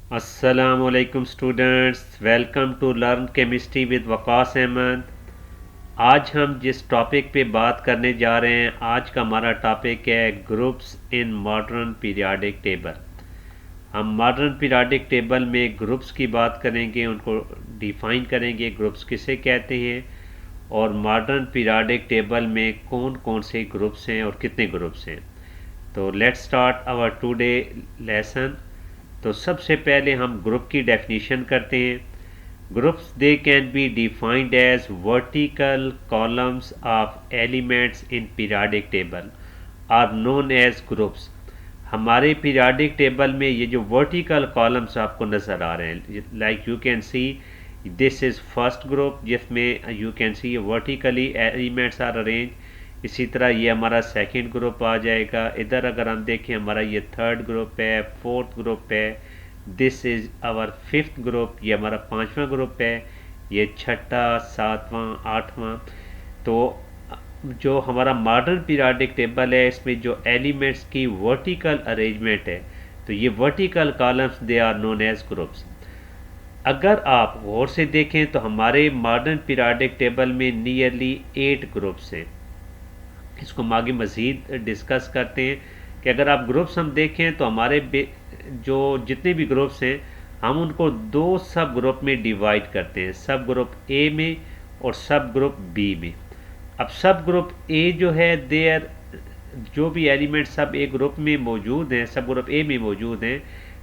अस्सलामुअलैकुम students, welcome to learn chemistry with Waqas Ahmed. आज हम जिस टॉपिक पे बात करने जा रहे हैं, आज का हमारा टॉपिक है groups in modern periodic table. हम मॉडर्न पीरियोडिक टेबल में ग्रुप्स की बात करेंगे, उनको डिफाइन करेंगे, ग्रुप्स किसे कहते हैं और मॉडर्न पीरियोडिक टेबल में कौन कौन से ग्रुप्स हैं और कितने ग्रुप्स हैं। तो let's start our today lesson. तो सबसे पहले हम ग्रुप की डेफिनेशन करते हैं। Groups they can be defined as vertical columns of elements in periodic table are known as groups. हमारे पीरियोडिक टेबल में ये जो वर्टिकल कॉलम्स आपको नज़र आ रहे हैं, like you can see this is first group, जिसमें you can see vertically elements are arrange. इसी तरह ये हमारा सेकंड ग्रुप आ जाएगा। इधर अगर हम देखें, हमारा ये थर्ड ग्रुप है, फोर्थ ग्रुप है, this is our fifth group, ये हमारा पांचवा ग्रुप है, ये छठा, सातवां, आठवां। तो जो हमारा मॉडर्न पीरियोडिक टेबल है, इसमें जो एलिमेंट्स की वर्टिकल अरेंजमेंट है, तो ये vertical columns they are known as groups. अगर आप गौर से देखें तो हमारे मॉडर्न पीरियोडिक टेबल में नियरली 8 ग्रुप्स हैं। इसको हम आगे मज़ीद डिस्कस करते हैं कि अगर आप ग्रुप्स हम देखें तो हमारे जो जितने भी ग्रुप्स हैं, हम उनको दो सब ग्रुप में डिवाइड करते हैं, सब ग्रुप ए में और सब ग्रुप बी में। अब सब ग्रुप ए जो है, देयर जो भी एलिमेंट सब ए ग्रुप में मौजूद हैं, सब ग्रुप ए में मौजूद हैं,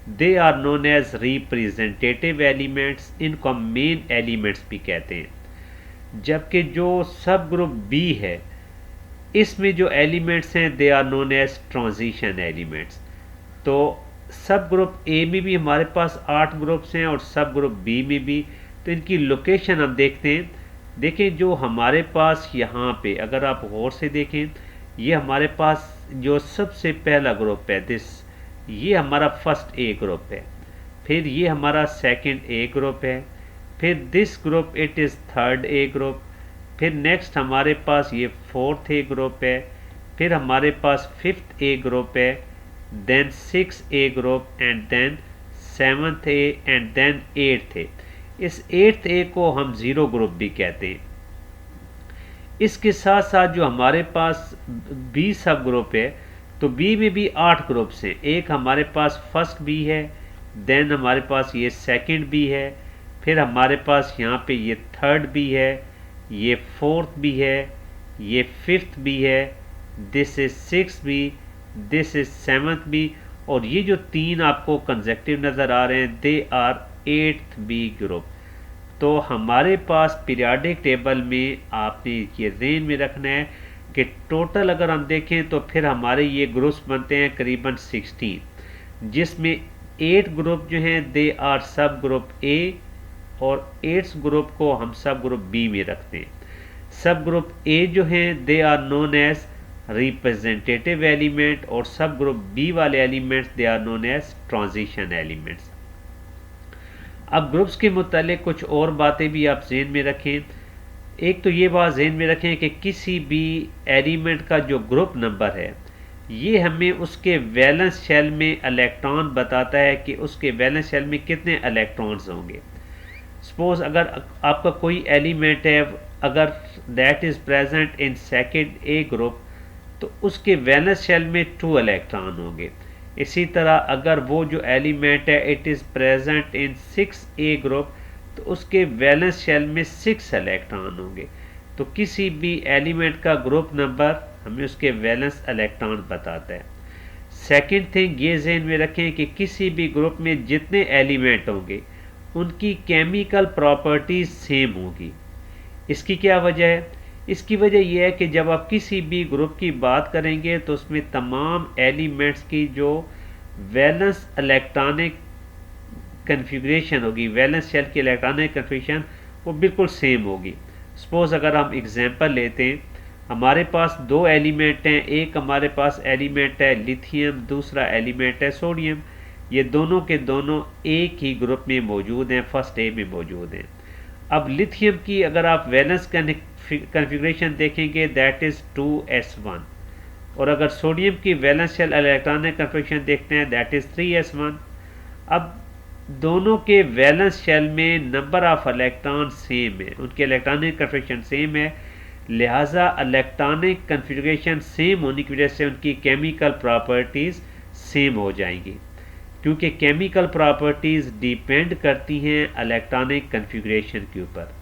they are known as representative elements. इनको हम मेन एलिमेंट्स भी कहते हैं। जबकि जो सब ग्रुप बी है, इसमें जो एलिमेंट्स हैं they are known as transition elements. तो सब ग्रुप ए में भी हमारे पास 8 ग्रुप्स हैं और सब ग्रुप बी में भी। तो इनकी लोकेशन हम देखते हैं। देखें, जो हमारे पास यहाँ पे अगर आप गौर से देखें, ये हमारे पास जो सबसे पहला ग्रुप है, दिस, ये हमारा फर्स्ट ए ग्रुप है। फिर ये हमारा सेकंड ए ग्रुप है। फिर this group it is third A group. फिर नेक्स्ट हमारे पास ये फोर्थ ए ग्रुप है। फिर हमारे पास फिफ्थ ए ग्रुप है, then six A group and then seventh A and then eighth A. इस एट्थ ए को हम ज़ीरो ग्रुप भी कहते हैं। इसके साथ साथ जो हमारे पास बी सब ग्रुप है, तो बी में भी 8 ग्रुप्स हैं। एक हमारे पास फर्स्ट बी है, देन हमारे पास ये सेकंड बी है, फिर हमारे पास यहाँ पे ये थर्ड बी है, ये फोर्थ बी है, ये फिफ्थ बी है, this is six B, this is seventh B, और ये जो तीन आपको कंसेक्टिव नज़र आ रहे हैं, they are eighth B group. तो हमारे पास पीरियोडिक टेबल में आपने ये ज़हन में रखना है कि टोटल अगर हम देखें तो फिर हमारे ये ग्रुप्स बनते हैं करीबन 16, जिसमें 8 ग्रुप जो हैं दे आर सब ग्रुप ए और 8 ग्रुप को हम सब ग्रुप बी में रखते हैं। सब ग्रुप ए जो हैं they are known as representative element और सब ग्रुप बी वाले elements they are known as transition elements. अब ग्रुप्स के मुतालिक कुछ और बातें भी आप ज़हन में रखें। एक तो ये बात ज़हन में रखें कि किसी भी एलिमेंट का जो ग्रुप नंबर है, ये हमें उसके वैलेंस शेल में इलेक्ट्रॉन बताता है कि उसके वैलेंस शेल में कितने इलेक्ट्रॉन्स होंगे। सपोज अगर आपका कोई एलिमेंट है, अगर that is present in second A group, तो उसके वैलेंस शेल में 2 इलेक्ट्रॉन होंगे। इसी तरह अगर वो जो एलिमेंट है it is present in 6A group, तो उसके वैलेंस शेल में 6 इलेक्ट्रॉन होंगे। तो किसी भी एलिमेंट का ग्रुप नंबर हमें उसके वैलेंस इलेक्ट्रॉन बताता है। सेकंड थिंग ये ज़हन में रखें कि किसी भी ग्रुप में जितने एलिमेंट होंगे उनकी केमिकल प्रॉपर्टीज सेम होगी। इसकी क्या वजह है? इसकी वजह यह है कि जब आप किसी भी ग्रुप की बात करेंगे तो उसमें तमाम एलिमेंट्स की जो वैलेंस इलेक्ट्रॉनिक कन्फिग्रेशन होगी, वैलेंस शेल की इलेक्ट्रॉनिक कन्फिग्रेशन, वो बिल्कुल सेम होगी। सपोज अगर हम एग्जांपल लेते हैं, हमारे पास दो एलिमेंट हैं, एक हमारे पास एलिमेंट है लिथियम, दूसरा एलिमेंट है सोडियम। ये दोनों के दोनों एक ही ग्रुप में मौजूद हैं, फर्स्ट ए में मौजूद हैं। अब लिथियम की अगर आप वैलेंस कन्फिग्रेशन देखेंगे दैट इज़ 2s1, और अगर सोडियम की वैलेंस शेल इलेक्ट्रॉनिक कन्फिग्रेशन देखते हैं दैट इज़ 3s1। अब दोनों के वैलेंस शेल में नंबर ऑफ इलेक्ट्रॉन सेम है, उनके इलेक्ट्रॉनिक कन्फिग्रेशन सेम है, लिहाजा इलेक्ट्रॉनिक कन्फिग्रेशन सेम होने की वजह से उनकी केमिकल प्रॉपर्टीज़ सेम हो जाएंगी, क्योंकि केमिकल प्रॉपर्टीज़ डिपेंड करती हैं इलेक्ट्रॉनिक कन्फिग्रेशन के ऊपर।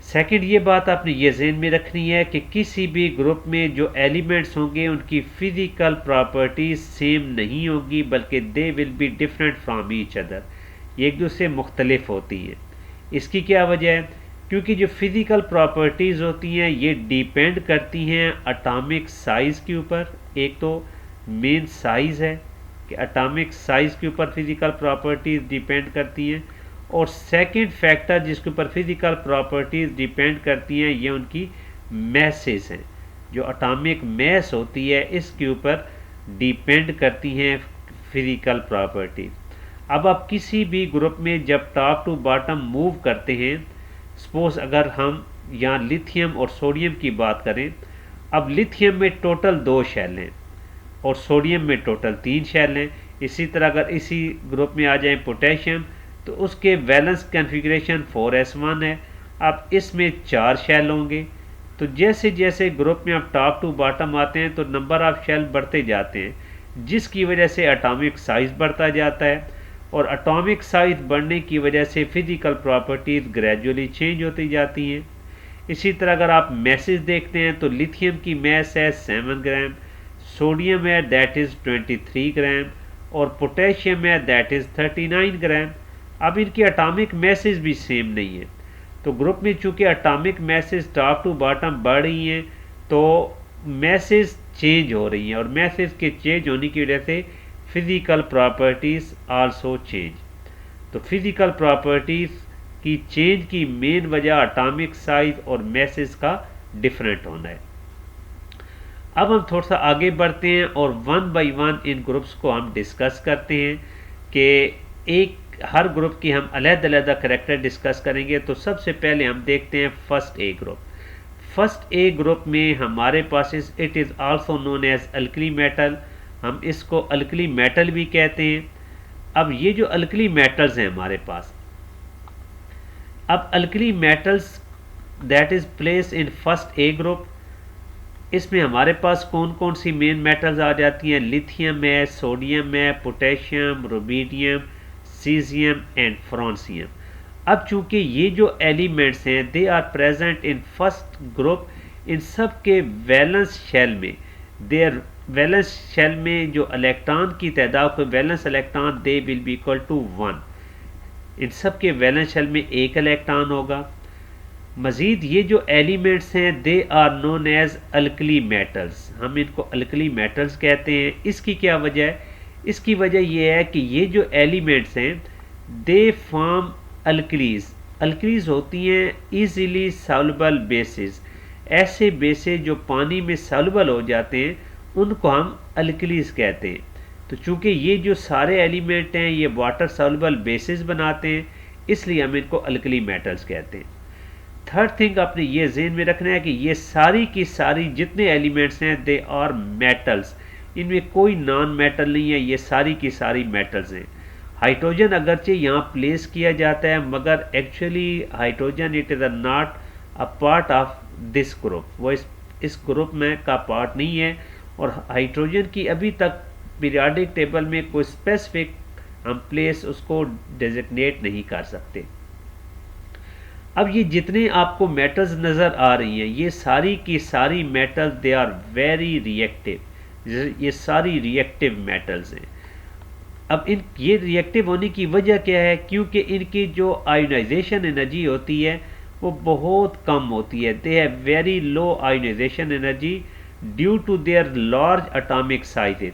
सेकंड, ये बात आपने ये ज़हन में रखनी है कि किसी भी ग्रुप में जो एलिमेंट्स होंगे उनकी फ़िज़िकल प्रॉपर्टीज़ सेम नहीं होगी, बल्कि दे will be different from each other, ये एक दूसरे मुख्तलिफ होती हैं। इसकी क्या वजह है? क्योंकि जो फ़िज़िकल प्रॉपर्टीज़ होती हैं ये डिपेंड करती हैं अटामिक साइज़ के ऊपर। एक तो मेन साइज़ है कि अटामिक साइज़ के ऊपर फ़िज़िकल प्रॉपर्टीज़ डिपेंड करती हैं, और सेकंड फैक्टर जिसके ऊपर फिज़िकल प्रॉपर्टीज़ डिपेंड करती हैं ये उनकी मैसेस हैं। जो एटॉमिक मैस होती है इसके ऊपर डिपेंड करती हैं फिज़िकल प्रॉपर्टीज़। अब आप किसी भी ग्रुप में जब टॉप टू बॉटम मूव करते हैं, सपोज अगर हम यहाँ लिथियम और सोडियम की बात करें, अब लिथियम में टोटल 2 शेल हैं और सोडियम में टोटल 3 शेल हैं। इसी तरह अगर इसी ग्रुप में आ जाए पोटेशियम, तो उसके वैलेंस कन्फिग्रेशन 4s1 है। अब इसमें 4 शेल होंगे। तो जैसे जैसे ग्रुप में आप टॉप टू बॉटम आते हैं तो नंबर ऑफ शेल बढ़ते जाते हैं, जिसकी वजह से एटॉमिक साइज़ बढ़ता जाता है, और एटॉमिक साइज़ बढ़ने की वजह से फ़िज़िकल प्रॉपर्टीज़ ग्रेजुअली चेंज होती जाती हैं। इसी तरह अगर आप मैसेज देखते हैं तो लिथियम की मैस है 7 ग्राम, सोडियम है दैट इज़ 23 ग्राम, और पोटेशियम है दैट इज़ 39 ग्राम। अब इनकी एटॉमिक मैसेज भी सेम नहीं है। तो ग्रुप में चूँकि atomic masses top to bottom बढ़ रही हैं तो मैसेज चेंज हो रही हैं, और मैसेज के चेंज होने की वजह से फ़िज़िकल प्रॉपर्टीज़ आल्सो चेंज। तो फ़िज़िकल प्रॉपर्टीज़ की चेंज की मेन वजह एटॉमिक साइज़ और मैसेज का डिफरेंट होना है। अब हम थोड़ा सा आगे बढ़ते हैं और 1 बाई 1 इन ग्रुप्स को हम डिस्कस करते हैं कि एक हर ग्रुप की हम अलग-अलग करैक्टर डिस्कस करेंगे। तो सबसे पहले हम देखते हैं first A group. First A group में हमारे पास it is also known as alkali metal, हम इसको अल्कली मेटल भी कहते हैं। अब ये जो अल्कली मेटल्स हैं हमारे पास, अब alkali metals that is place in first A group, इसमें हमारे पास कौन कौन सी मेन मेटल्स आ जाती हैं? लिथियम है, सोडियम है, potassium, rubidium, caesium and francium. अब चूंकि ये जो एलिमेंट्स हैं they are present in first group, इन सब के वैलेंस शेल में देयर वैलेंस शेल में जो इलेक्ट्रॉन की तादाद को valence electron they will be equal to 1। इन सब के वैलेंस शेल में एक इलेक्ट्रॉन होगा। मज़ीद ये जो एलिमेंट्स हैं they are known as alkali metals, हम इनको अल्कली मेटल्स कहते हैं। इसकी क्या वजह है? इसकी वजह यह है कि ये जो एलिमेंट्स हैं दे फॉर्म अल्कलीज। अल्कलीज होती हैं ईजीली सॉल्युबल बेसिस, ऐसे बेसिस जो पानी में सॉल्युबल हो जाते हैं उनको हम अल्कलीज कहते हैं। तो चूँकि ये जो सारे एलिमेंट हैं ये वाटर सॉल्युबल बेसिस बनाते हैं, इसलिए हम इनको अल्कली मेटल्स कहते हैं। थर्ड थिंग आपने ये ज़हन में रखना है कि ये सारी की सारी जितने एलिमेंट्स हैं दे आर मेटल्स, इनमें कोई नॉन मेटल नहीं है, ये सारी की सारी मेटल्स हैं। हाइड्रोजन अगरचे यहाँ प्लेस किया जाता है, मगर actually hydrogen it is not a part of this group, वो इस ग्रुप में का पार्ट नहीं है, और हाइड्रोजन की अभी तक पीरियोडिक टेबल में कोई स्पेसिफिक हम प्लेस उसको डेजिग्नेट नहीं कर सकते। अब ये जितने आपको मेटल्स नज़र आ रही हैं ये सारी की सारी metals they are very reactive, ये सारी रिएक्टिव मेटल्स हैं। अब इन ये रिएक्टिव होने की वजह क्या है? क्योंकि इनकी जो आयोनाइजेशन एनर्जी होती है वो बहुत कम होती है। They have very low ionization energy due to their large atomic sizes.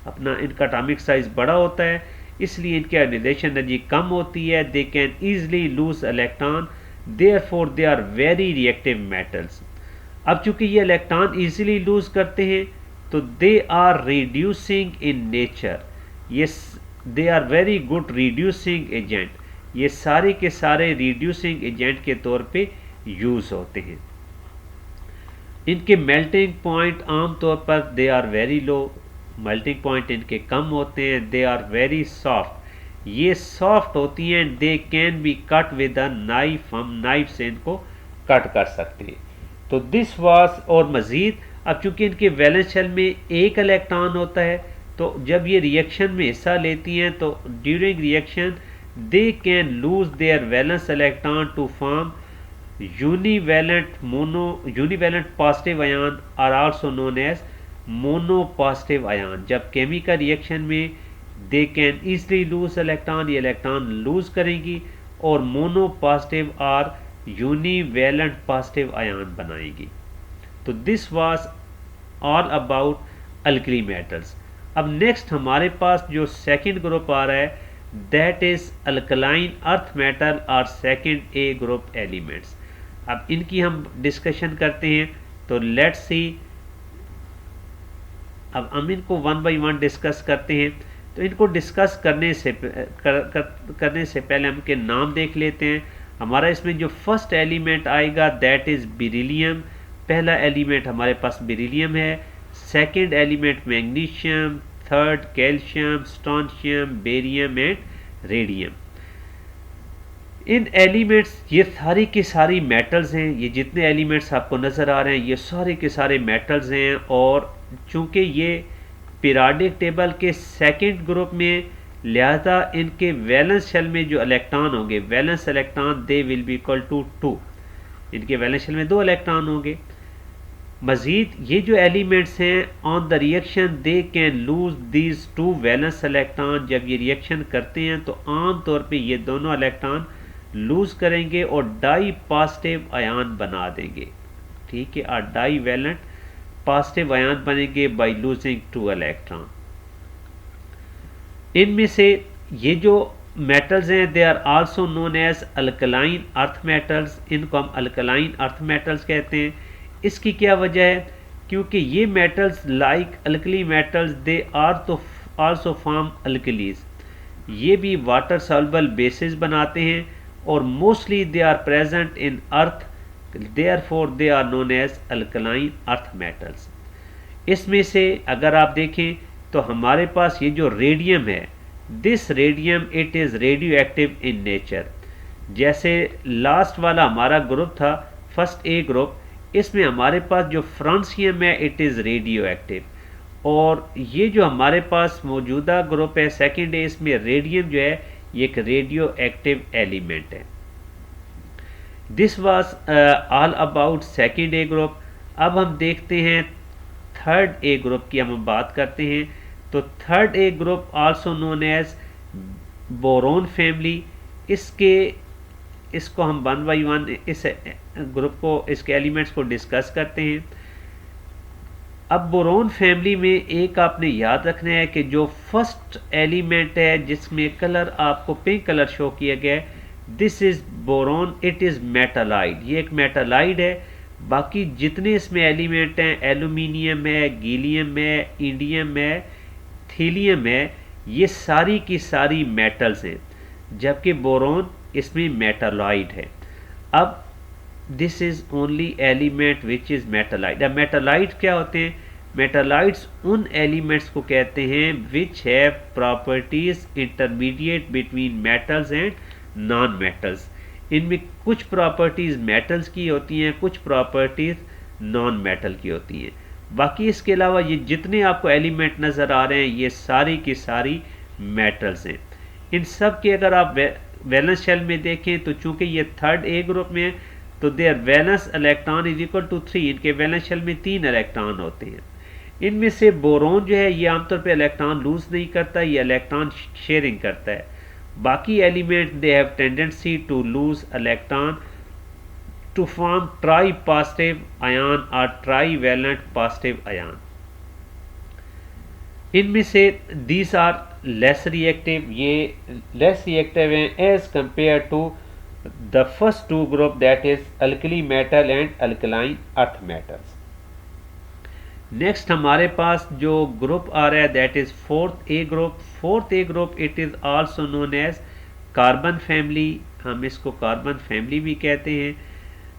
अपना इनका एटॉमिक साइज बड़ा होता है इसलिए इनकी आयोनाइजेशन एनर्जी कम होती है। They can easily lose electron, therefore they are very reactive metals. अब चूंकि ये इलेक्ट्रॉन ईजिली लूज करते हैं तो they are reducing in nature, ये they are very good reducing agent, ये सारे के सारे रिड्यूसिंग एजेंट के तौर पे यूज़ होते हैं। इनके मेल्टिंग पॉइंट आमतौर पर they are very low, melting point इनके कम होते हैं। दे आर वेरी सॉफ्ट, ये सॉफ्ट होती हैं, they can be cut with a knife, हम नाइफ से इनको कट कर सकते हैं। तो दिस वाज, और मज़ीद अब चूंकि इनके वैलेंस शेल में एक इलेक्ट्रॉन होता है, तो जब ये रिएक्शन में हिस्सा लेती हैं तो during reaction they can lose their valence electron to form univalent positive ion are also known as mono positive ion. जब केमिकल रिएक्शन में they can easily lose electron, ये इलेक्ट्रॉन लूज करेंगी और मोनो पॉजिटिव और यूनिवैलेंट positive ion बनाएगी। तो this was all about alkali metals. अब next हमारे पास जो सेकंड ग्रुप आ रहा है that is alkaline earth metal और सेकंड ए ग्रुप एलिमेंट्स। अब इनकी हम डिस्कशन करते हैं, तो लेट्स सी। अब हम इनको वन बाय वन डिस्कस करते हैं। तो इनको डिस्कस करने से पहले हम के नाम देख लेते हैं। हमारा इसमें जो फर्स्ट एलिमेंट आएगा दैट इज बेरिलियम। पहला एलिमेंट हमारे पास बेरिलियम है, second element magnesium, third calcium, strontium, barium and radium. In elements, ये सारी की सारी मेटल्स हैं। ये जितने एलिमेंट्स आपको नज़र आ रहे हैं ये सारे के सारे मेटल्स हैं, और चूंकि ये पीरियोडिक टेबल के सेकंड ग्रुप में, लिहाजा इनके वैलेंस शेल में जो इलेक्ट्रॉन होंगे, valence electron they will be equal to 2। इनके वैलेंस शेल में 2 इलेक्ट्रॉन होंगे। मज़ीद ये जो एलिमेंट्स हैं on the reaction they can loose these 2 valence electron. जब ये रिएक्शन करते हैं तो आम तौर पे ये दोनों इलेक्ट्रॉन लूज करेंगे और डाई पॉजिटिव आयन बना देंगे। ठीक है, और डाई वैलेंट पॉजिटिव आयन बनेंगे बाय लूजिंग 2 इलेक्ट्रॉन। इनमें से ये जो मेटल्स हैं they are also known as alkaline earth metals. इनको हम अल्कलाइन अर्थ मेटल्स कहते हैं। इसकी क्या वजह है? क्योंकि ये metals like alkali metals they are तो आल्सो फॉर्म अल्कलीज। ये भी वाटर सॉल्युबल बेसिस बनाते हैं और mostly they are present in earth, therefore they are known as alkaline earth metals. इसमें से अगर आप देखें तो हमारे पास ये जो रेडियम है, this radium it is radio active in nature. जैसे लास्ट वाला हमारा ग्रुप था फर्स्ट ए ग्रुप, इसमें हमारे पास जो फ्रांसियम है इट इज़ रेडियो एक्टिव, और ये जो हमारे पास मौजूदा ग्रुप है सेकंड ए, इसमें रेडियम जो है ये एक रेडियो एक्टिव एलिमेंट है। This was all about second A group. अब हम देखते हैं थर्ड ए ग्रुप की हम बात करते हैं। तो third A group also known as boron family. इसको हम वन बाई वन इस ग्रुप को, इसके एलिमेंट्स को डिस्कस करते हैं। अब बोरोन फैमिली में एक आपने याद रखना है कि जो फर्स्ट एलिमेंट है जिसमें कलर आपको पिंक कलर शो किया गया है, this is boron, it is metalloid. ये एक मेटालाइड है। बाकी जितने इसमें एलिमेंट हैं, एल्यूमिनियम है, गीलियम है, इंडियम है, थीलियम है, ये सारी की सारी मेटल्स हैं, जबकि बोरोन इसमें मेटालॉइड है। अब this is only element which is metalloid. अब मेटालाइड क्या होते हैं? मेटालाइड्स उन एलिमेंट्स को कहते हैं which have properties intermediate between metals and non metals. इनमें कुछ प्रॉपर्टीज मेटल्स की होती हैं, कुछ प्रॉपर्टीज नॉन मेटल की होती हैं। बाकी इसके अलावा ये जितने आपको एलिमेंट नज़र आ रहे हैं ये सारी की सारी मेटल्स हैं। इन सब के अगर आप वैलेंस शेल में देखें तो चूंकि ये थर्ड ए ग्रुप में, तो their valence electron is equal to 3। इनके वैलेंस शेल में 3 इलेक्ट्रॉन होते हैं। इनमें से बोरोन जो है ये आमतौर पे इलेक्ट्रॉन लूज नहीं करता, ये इलेक्ट्रॉन शेयरिंग करता है। बाकी element they have tendency to lose electron to form tri positive ion और ट्राई वैलेंट पॉजिटिव आयन। इनमें से दीज आर लेस रिएक्टिव, ये लेस रिएक्टिव हैं as compared to the first 2 group that is alkali metal and alkaline earth metals. Next हमारे पास जो group आ रहा है that is fourth A group. Fourth A group it is also known as carbon family. हम इसको carbon family भी कहते हैं।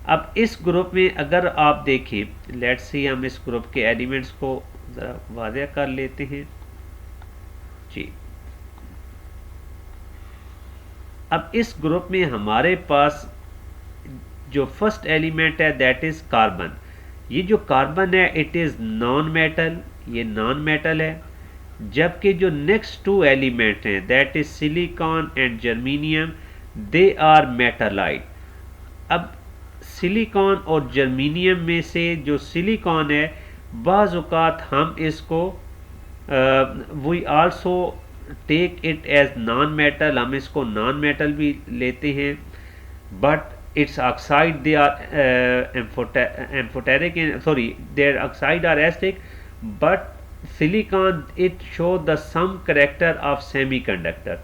अब इस ग्रुप में अगर आप देखें, लेट्स सी, हम इस ग्रुप के एलिमेंट्स को ज़रा वाज़ेह कर लेते हैं जी। अब इस ग्रुप में हमारे पास जो फर्स्ट एलिमेंट है दैट इज़ कार्बन। ये जो कार्बन है इट इज़ नॉन मेटल, ये नॉन मेटल है। जबकि जो नेक्स्ट टू एलिमेंट हैं that is silicon and germanium, they are metalloid. अब सिलिकॉन और जर्मीनियम में से जो सिलिकॉन है बाज़ औक़ात हम इसको we also take it as non metal, हम इसको नॉन मेटल भी लेते हैं, but its oxide they are amphoteric, sorry there oxide are acidic, but silicon it show the some character of semiconductor,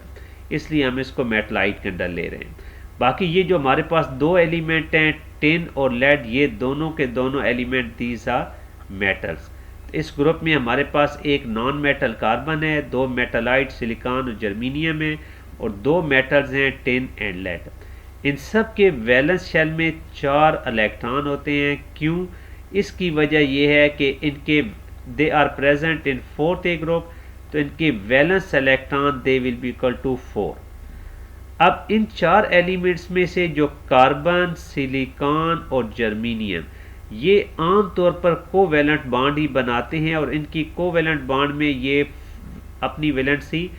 इसलिए हम इसको मेटलाइट के अंदर ले रहे हैं। बाकी ये जो हमारे पास दो एलिमेंट हैं टिन और लेड, ये दोनों के दोनों एलिमेंट दीज आर मेटल्स। इस ग्रुप में हमारे पास एक नॉन मेटल कार्बन है, दो मेटलाइट सिलिकॉन और जर्मीनियम है, और दो मेटल्स हैं टिन एंड लेड। इन सब के वैलेंस शेल में 4 इलेक्ट्रॉन होते हैं। क्यों? इसकी वजह यह है कि इनके they are present in fourth A group, तो इनके valence electron they will be equal to 4। अब इन 4 एलिमेंट्स में से जो कार्बन, सिलिकॉन और जर्मीनियम, ये आम तौर पर कोवैलेंट बॉन्ड ही बनाते हैं, और इनकी कोवैलेंट बॉन्ड में ये अपनी वैलेंसी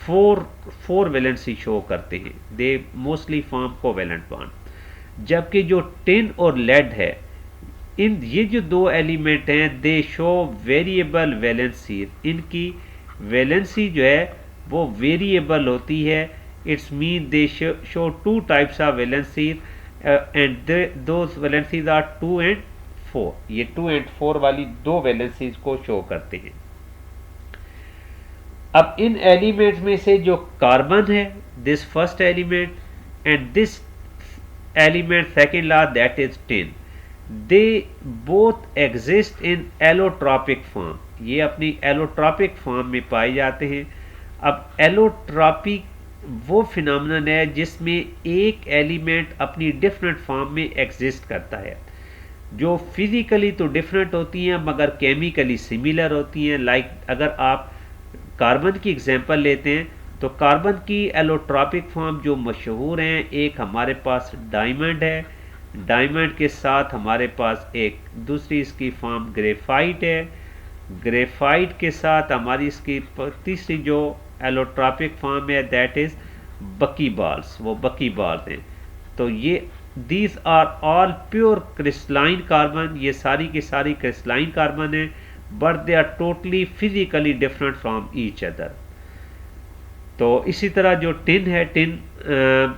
4 वैलेंसी शो करते हैं। They mostly form covalent bond. जबकि जो टिन और लेड है, इन ये जो दो एलिमेंट हैं दे शो वेरिएबल वैलेंसी, इनकी वैलेंसी जो है वो वेरिएबल होती है। Its mean they show 2 types of valency and those valencies are 2 and 4। ये 2 and 4 वाली दो वैलेंसीज को शो करते हैं। अब इन एलिमेंट्स में से जो कार्बन है, this first element, and this element second law that is tin, they both exist in allotropic form. ये अपनी एलोट्रॉपिक फॉर्म में पाए जाते हैं। अब एलोट्रॉपिक वो फिनोमेनन है जिसमें एक एलिमेंट अपनी डिफरेंट फॉर्म में एग्जिस्ट करता है, जो फिजिकली तो डिफरेंट होती हैं मगर केमिकली सिमिलर होती हैं। लाइक अगर आप कार्बन की एग्जांपल लेते हैं तो कार्बन की एलोट्रॉपिक फॉर्म जो मशहूर हैं, एक हमारे पास डायमंड है, डायमंड के साथ हमारे पास एक दूसरी इसकी फॉर्म ग्रेफाइट है, ग्रेफाइट के साथ हमारी इसकी तीसरी जो एलोट्रॉपिक फॉर्म है दैट इज बकी बॉल्स, वो बकी बॉल्स हैं। तो ये these are all pure crystalline carbon, ये सारी की सारी क्रिस्टलाइन कार्बन है, but they are totally physically different from each other. तो इसी तरह जो टिन है, टिन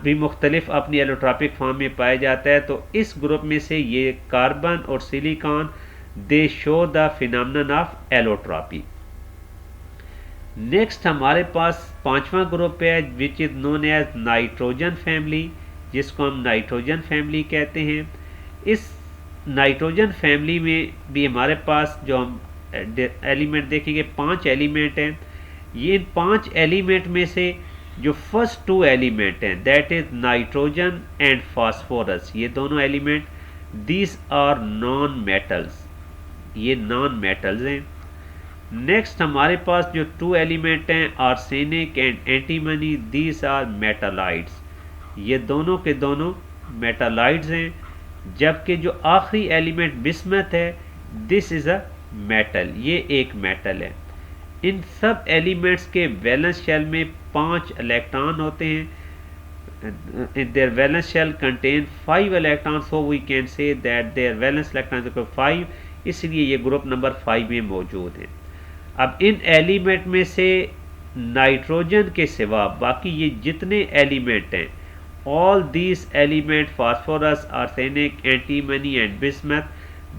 भी मुख्तलिफ अपनी एलोट्रॉपिक फॉर्म में पाया जाता है। तो इस ग्रुप में से ये कार्बन और silicon they show the phenomenon of allotropy. Next हमारे पास 5वां ग्रुप है which is known as nitrogen family, जिसको हम नाइट्रोजन फैमिली कहते हैं। इस नाइट्रोजन फैमिली में भी हमारे पास जो हम एलिमेंट देखेंगे 5 एलिमेंट हैं। ये इन 5 एलिमेंट में से जो फर्स्ट 2 एलिमेंट हैं that is nitrogen and phosphorus, ये दोनों element these are non metals, ये नॉन मेटल्स हैं। नेक्स्ट हमारे पास जो 2 एलिमेंट हैं arsenic and antimony, these are metalloids, ये दोनों के दोनों मेटालाइट्स हैं। जबकि जो आखिरी एलिमेंट बिस्मथ है दिस इज़ अ मेटल, ये एक मेटल है। इन सब एलिमेंट्स के वैलेंस शेल में 5 इलेक्ट्रॉन होते हैं। Their valence shell contain 5 electron, so we can say that their valence electron equal 5, इसलिए ये ग्रुप नंबर 5 में मौजूद है। अब इन एलिमेंट में से नाइट्रोजन के सिवा बाकी ये जितने एलिमेंट हैं, all these element phosphorus, arsenic, antimony and bismuth,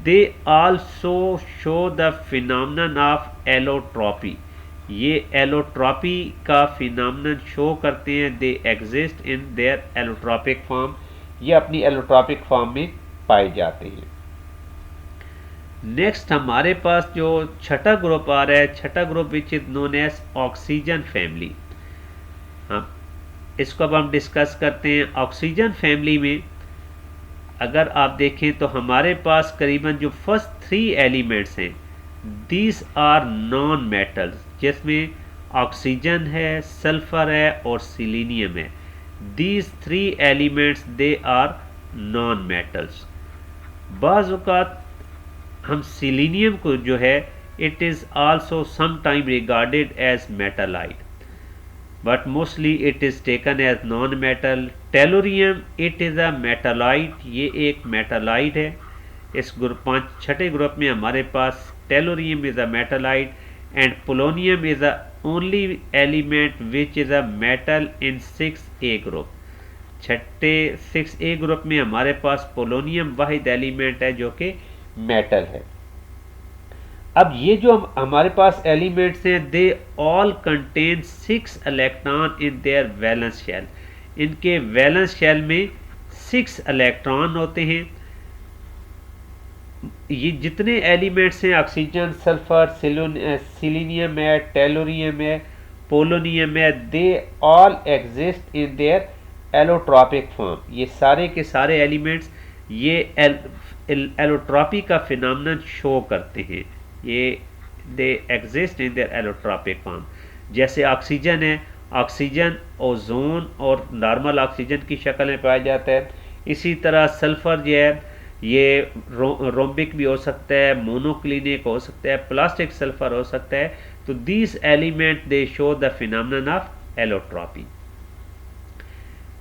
they also show the phenomenon of allotropy, ये allotropy का phenomenon शो करते हैं। they exist in their allotropic form, ये अपनी allotropic form में पाए जाते हैं। नेक्स्ट हमारे पास जो छठा ग्रुप आ रहा है, छठा group which is known as oxygen family. हाँ, इसको अब हम डिस्कस करते हैं। ऑक्सीजन फैमिली में अगर आप देखें तो हमारे पास करीबन जो फर्स्ट 3 एलिमेंट्स हैं दीज आर नॉन मेटल्स, जिसमें ऑक्सीजन है, सल्फर है और सिलीनियम है। these three elements they are non metals. बाज़ औक़ात हम सिलीनियम को जो है it is also sometime regarded as metalite, but mostly it is taken as non metal. Tellurium it is a metalite, ये एक मेटालाइट है. इस ग्रुप छठे ग्रुप में हमारे पास tellurium is a metalloid and polonium is a only element which is a metal in 6A group. छठे 6A group में हमारे पास पोलोनियम वाहिद एलिमेंट है जो कि मेटल है. अब ये जो हमारे पास एलिमेंट्स हैं they all contain 6 electron in their valence shell. इनके वैलेंस शेल में 6 इलेक्ट्रॉन होते हैं. ये जितने एलिमेंट्स हैं ऑक्सीजन, सल्फर, सिलीनियम है, टेलोरियम है, पोलोनियम है, they all exist in their allotropic form. ये सारे के सारे एलिमेंट्स ये एलोट्रॉपी का फिनोमेनन शो करते हैं. ये they exist in their allotropic form. जैसे ऑक्सीजन है, ऑक्सीजन ओजोन और नॉर्मल ऑक्सीजन की शक्ल में पाया जाता है. इसी तरह सल्फर जो है ये रोम्बिक भी हो सकता है, मोनोक्लिनिक हो सकता है, प्लास्टिक सल्फर हो सकता है. तो these element they show the phenomenon of allotropy.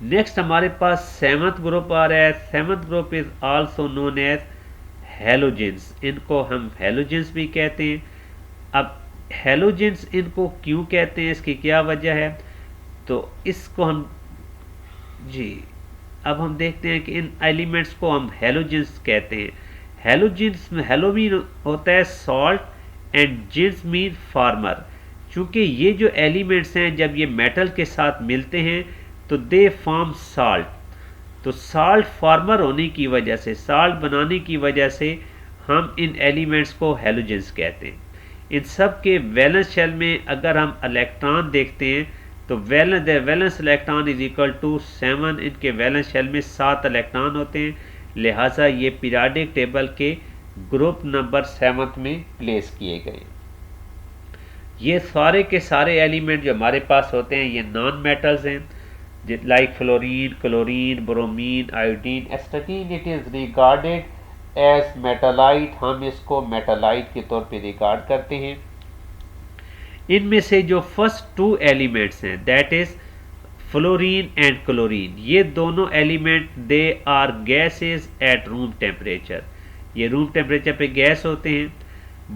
Next हमारे पास 7th ग्रुप आ रहा है. 7th group is also known as halogens. इनको हम हेलोजेंस भी कहते हैं. अब हेलोजेंस इनको क्यों कहते हैं, इसकी क्या वजह है, तो इसको हम अब हम देखते हैं कि इन एलिमेंट्स को हम हेलोजेंस कहते हैं. हेलोजेंस में हेलो मीन होता है salt and gens mean former. चूँकि ये जो एलिमेंट्स हैं जब ये मेटल के साथ मिलते हैं तो दे फॉर्म साल्ट. तो साल्ट फार्मर होने की वजह से, साल्ट बनाने की वजह से हम इन एलिमेंट्स को हेलोजेंस कहते हैं. इन सब के वैलेंस शेल में अगर हम इलेक्ट्रॉन देखते हैं तो valence electron is equal to 7. इनके वैलेंस शेल में 7 इलेक्ट्रॉन होते हैं. लिहाजा ये पीरियोडिक टेबल के ग्रुप नंबर 7 में प्लेस किए गए. ये सारे के सारे एलिमेंट जो हमारे पास होते हैं ये नॉन मेटल्स हैं, like fluorine, chlorine, bromine, iodine, astatine. It is regarded as metalloid. हम इसको मेटालाइट के तौर पे रिगार्ड करते हैं. इनमें से जो फर्स्ट 2 एलिमेंट्स हैं that is fluorine and chlorine, ये दोनों element they are gases at room temperature. ये रूम टेम्परेचर पे गैस होते हैं.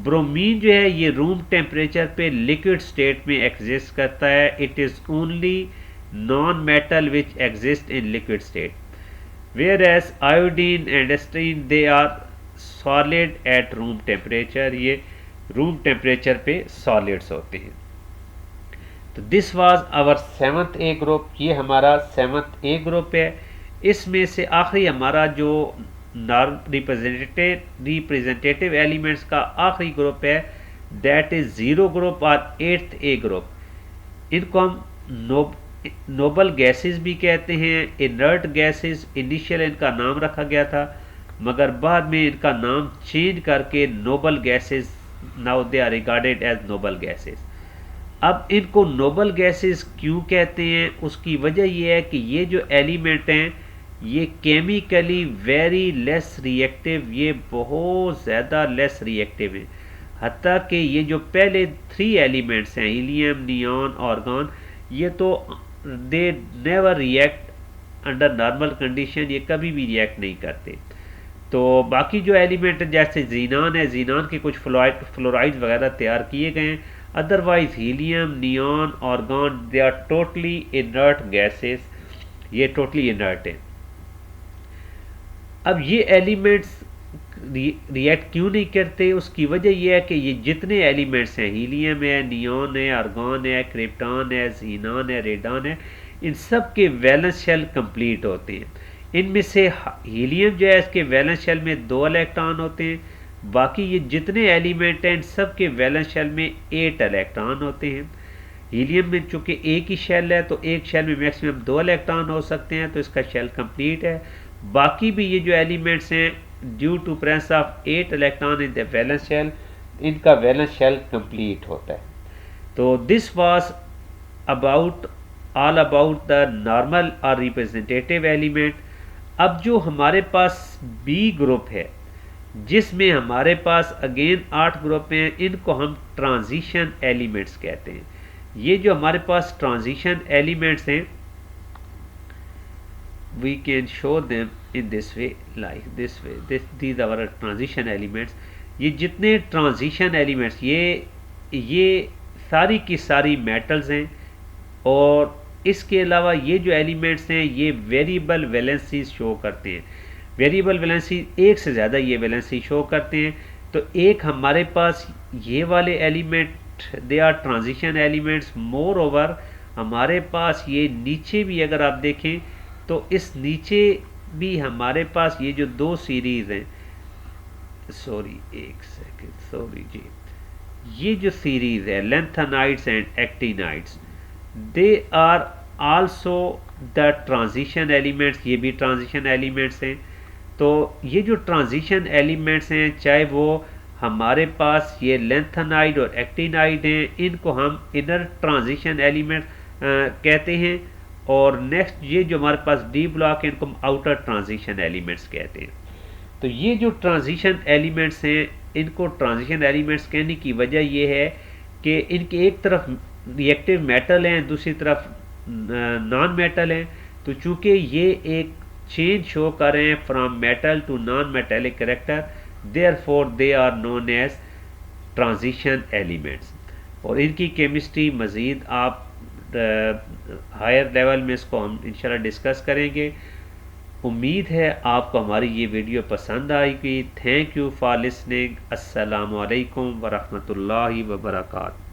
ब्रोमीन जो है ये रूम टेम्परेचर पे लिक्विड स्टेट में एग्जिस्ट करता है. It is only non metal which exist in liquid state. Whereas iodine and astatine they are solid at room temperature. ये रूम टेम्परेचर पे सॉलिड्स होते हैं. तो this was our 7th A group. ये हमारा 7th A group है. इसमें से आखिरी हमारा जो रिप्रेजेंटेटिव एलिमेंट्स का आखिरी ग्रुप है दैट इज 0 ग्रुप और 8th A ग्रुप. इनको हम नोबल गैसेस भी कहते हैं. इनर्ट गैसेस इनिशियल इनका नाम रखा गया था मगर बाद में इनका नाम चेंज करके noble gases, now they are regarded as noble gases. अब इनको नोबल गैसेस क्यों कहते हैं, उसकी वजह यह है कि ये जो एलिमेंट हैं ये केमिकली वेरी लेस रिएक्टिव, ये बहुत ज़्यादा लेस रिएक्टिव हैं. हत्ता कि ये जो पहले 3 एलिमेंट्स हैं हीलियम, नियॉन, आर्गन, ये तो they never react under normal condition. ये कभी भी रिएक्ट नहीं करते. तो बाकी जो एलिमेंट जैसे जीनान है, जीनान के कुछ फ्लोराइड वगैरह तैयार किए गए हैं. Otherwise helium, neon, argon they are totally inert gases. ये टोटली इनर्ट है. अब ये एलिमेंट्स रिएक्ट क्यों नहीं करते, उसकी वजह यह है कि ये जितने एलिमेंट्स हैं, हीलियम है, नियॉन है, आर्गन है, क्रिप्टॉन है, जीनान है, रेडान है, इन सब के वैलेंस शेल कंप्लीट होते हैं. इनमें से हीलियम जो है इसके वैलेंस शेल में 2 इलेक्ट्रॉन होते हैं. बाकी ये जितने एलिमेंट हैं इन सब के वैलेंस शेल में 8 इलेक्ट्रॉन होते हैं. हीलियम में चूँकि एक ही शेल है तो एक शेल में मैक्सिमम 2 इलेक्ट्रॉन हो सकते हैं, तो इसका शेल कंप्लीट है. बाकी भी ये जो एलिमेंट्स हैं due to presence of 8 electron in the valence shell, इनका वैलेंस शेल कंप्लीट होता है. तो this was about all about the normal और रिप्रेजेंटेटिव एलिमेंट। अब जो हमारे पास बी ग्रुप है जिसमें हमारे पास अगेन 8 ग्रुप हैं, इनको हम ट्रांजिशन एलिमेंट्स कहते हैं। ये जो हमारे पास ट्रांजिशन एलिमेंट्स हैं, we can show them in this way, like this way, these our transition elements. ये जितने ट्रांजिशन एलिमेंट्स, ये सारी की सारी मेटल्स हैं, और इसके अलावा ये जो एलिमेंट्स हैं ये वेरिएबल वैलेंसी शो करते हैं। वेरिएबल वैलेंसी एक से ज़्यादा ये वैलेंसी शो करते हैं। तो एक हमारे पास ये वाले element, they are transition elements. Moreover हमारे पास ये नीचे भी अगर आप देखें तो इस नीचे भी हमारे पास ये जो दो सीरीज़ हैं, सॉरी एक सेकेंड, सॉरी जी, ये जो सीरीज़ है lanthanides and actinides, they are also the transition elements. ये भी ट्रांजिशन एलिमेंट्स हैं। तो ये जो ट्रांजिशन एलिमेंट्स हैं, चाहे वो हमारे पास ये लेंथेनाइड और एक्टिनाइड हैं, इनको हम इनर ट्रांजिशन एलिमेंट कहते हैं। और नेक्स्ट ये जो हमारे पास डी ब्लॉक है, इनको हम आउटर ट्रांजिशन एलिमेंट्स कहते हैं। तो ये जो ट्रांजिशन एलिमेंट्स हैं, इनको ट्रांजिशन एलिमेंट्स कहने की वजह ये है कि इनके एक तरफ रिएक्टिव मेटल हैं, दूसरी तरफ नॉन मेटल हैं। तो चूँकि ये एक चेंज शो कर रहे हैं from metal to non metallic character, therefore they are known as transition elements. और इनकी केमिस्ट्री मज़ीद आप हायर लेवल में इसको हम इंशाल्लाह डिस्कस करेंगे। उम्मीद है आपको हमारी ये वीडियो पसंद आएगी। Thank you for listening. अस्सलामु अलैकुम वरहमतुल्लाहि वबरकातुहू।